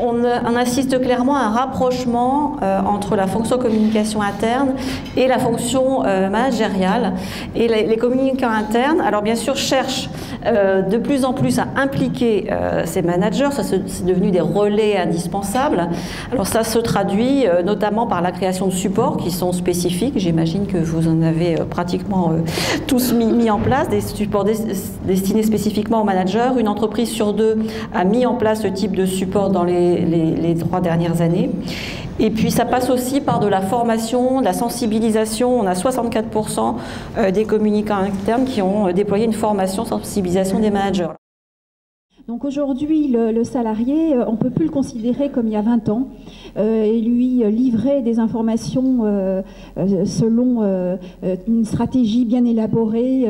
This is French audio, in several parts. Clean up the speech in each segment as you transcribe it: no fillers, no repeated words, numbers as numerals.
on assiste clairement à un rapprochement entre la fonction communication interne et la fonction managériale. Et les communicants internes, alors bien sûr, cherchent de plus en plus à impliquer ces managers. Ça, c'est devenu des relais indispensables. Alors ça se traduit notamment par la création de supports qui sont spécifiques. J'imagine que vous en avez pratiquement tous mis en place, des supports destinés spécifiquement aux managers. Une entreprise sur deux a mis en place ce type de support dans les 3 dernières années. Et puis ça passe aussi par de la formation, de la sensibilisation. On a 64% des communicants internes qui ont déployé une formation sensibilisation des managers. Donc aujourd'hui, le salarié, on ne peut plus le considérer comme il y a 20 ans et lui livrer des informations selon une stratégie bien élaborée.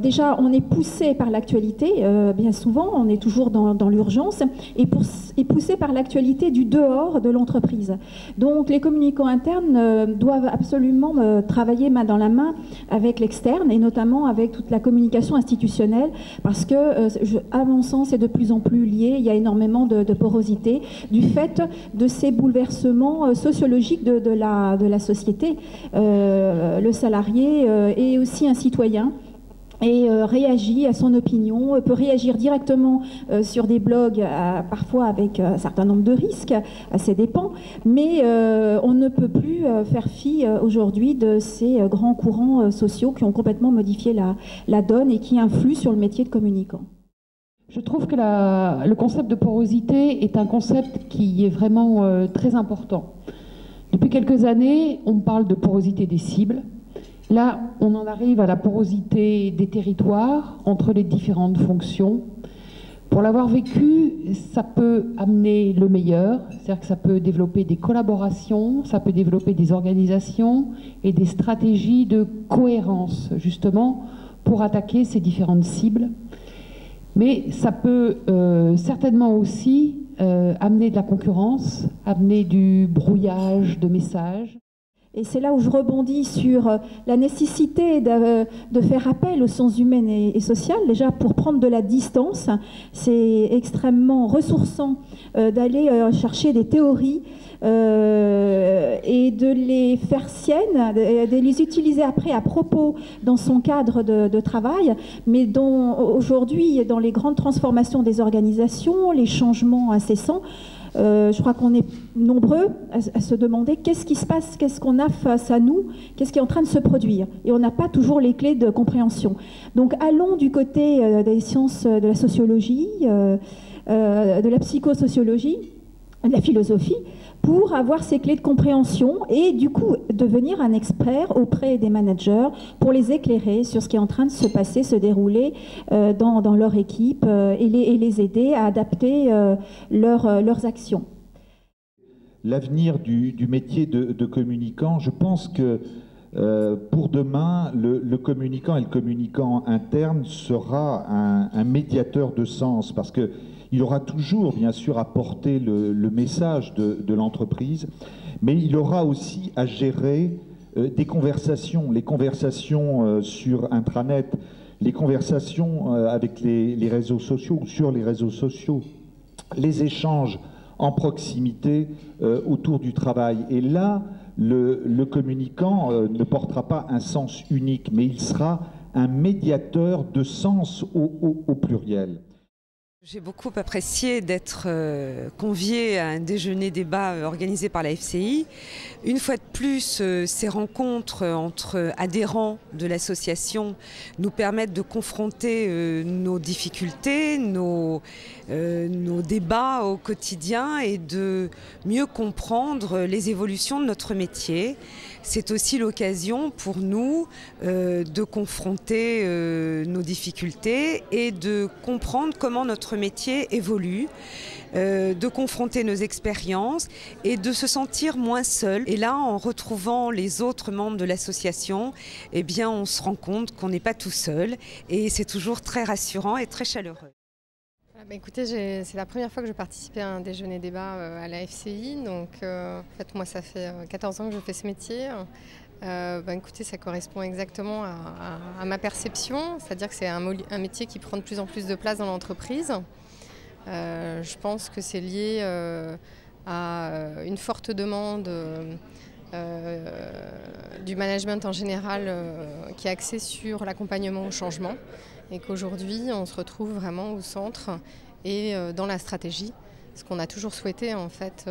Déjà, on est poussé par l'actualité, bien souvent, on est toujours dans l'urgence, et poussé par l'actualité du dehors de l'entreprise. Donc les communicants internes doivent absolument travailler main dans la main avec l'externe, et notamment avec toute la communication institutionnelle, parce que, à mon sens, c'est de plus en plus lié. Il y a énormément de porosité du fait de ces bouleversements sociologiques de la société. Le salarié est aussi un citoyen et réagit à son opinion, peut réagir directement sur des blogs, parfois avec un certain nombre de risques, à ses dépens, mais on ne peut plus faire fi aujourd'hui de ces grands courants sociaux qui ont complètement modifié la donne et qui influent sur le métier de communicant. Je trouve que le concept de porosité est un concept qui est vraiment très important. Depuis quelques années, on parle de porosité des cibles. Là, on en arrive à la porosité des territoires entre les différentes fonctions. Pour l'avoir vécu, ça peut amener le meilleur, c'est-à-dire que ça peut développer des collaborations, ça peut développer des organisations et des stratégies de cohérence, justement, pour attaquer ces différentes cibles. Mais ça peut certainement aussi amener de la concurrence, amener du brouillage de messages. Et c'est là où je rebondis sur la nécessité de faire appel aux sciences humaines et sociales. Déjà, pour prendre de la distance, c'est extrêmement ressourçant d'aller chercher des théories et de les faire siennes, de les utiliser après à propos dans son cadre de travail, mais dont aujourd'hui, dans les grandes transformations des organisations, les changements incessants, je crois qu'on est nombreux à se demander qu'est-ce qui se passe, qu'est-ce qu'on a face à nous, qu'est-ce qui est en train de se produire. Et on n'a pas toujours les clés de compréhension. Donc allons du côté des sciences de la sociologie, de la psychosociologie, de la philosophie, pour avoir ces clés de compréhension et du coup devenir un expert auprès des managers pour les éclairer sur ce qui est en train de se passer, se dérouler dans leur équipe et les aider à adapter leurs actions. L'avenir du métier de communicant, je pense que pour demain, le communicant et le communicant interne sera un médiateur de sens, parce que il aura toujours, bien sûr, à porter le message de l'entreprise, mais il aura aussi à gérer des conversations, les conversations sur intranet, les conversations avec les réseaux sociaux ou sur les réseaux sociaux, les échanges en proximité autour du travail. Et là, le communicant ne portera pas un sens unique, mais il sera un médiateur de sens au pluriel. J'ai beaucoup apprécié d'être conviée à un déjeuner-débat organisé par la FCI. Une fois de plus, ces rencontres entre adhérents de l'association nous permettent de confronter nos difficultés, nos débats au quotidien et de mieux comprendre les évolutions de notre métier. C'est aussi l'occasion pour nous de confronter nos difficultés et de comprendre comment notre métier évolue, de confronter nos expériences et de se sentir moins seul. Et là, en retrouvant les autres membres de l'association, eh bien, on se rend compte qu'on n'est pas tout seul et c'est toujours très rassurant et très chaleureux. Écoutez, c'est la première fois que je participais à un déjeuner-débat à la FCI. Donc, en fait, moi, ça fait 14 ans que je fais ce métier. Écoutez, ça correspond exactement à ma perception. C'est-à-dire que c'est un métier qui prend de plus en plus de place dans l'entreprise. Je pense que c'est lié à une forte demande du management en général qui est axé sur l'accompagnement au changement et qu'aujourd'hui on se retrouve vraiment au centre et dans la stratégie, ce qu'on a toujours souhaité en fait,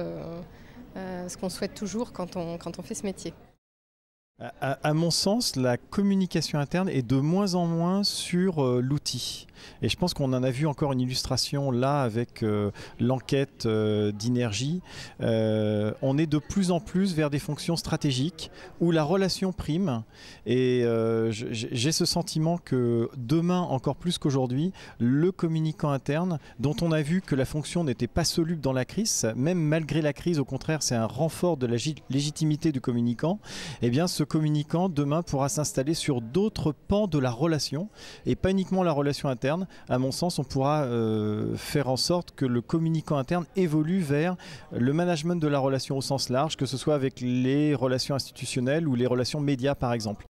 ce qu'on souhaite toujours quand on fait ce métier. À mon sens, la communication interne est de moins en moins sur l'outil. Et je pense qu'on en a vu encore une illustration là avec l'enquête d'Inergie. On est de plus en plus vers des fonctions stratégiques où la relation prime. Et j'ai ce sentiment que demain, encore plus qu'aujourd'hui, le communicant interne, dont on a vu que la fonction n'était pas soluble dans la crise, même malgré la crise, au contraire, c'est un renfort de la légitimité du communicant, eh bien ce communicant demain pourra s'installer sur d'autres pans de la relation et pas uniquement la relation interne. À mon sens, on pourra faire en sorte que le communicant interne évolue vers le management de la relation au sens large, que ce soit avec les relations institutionnelles ou les relations médias par exemple.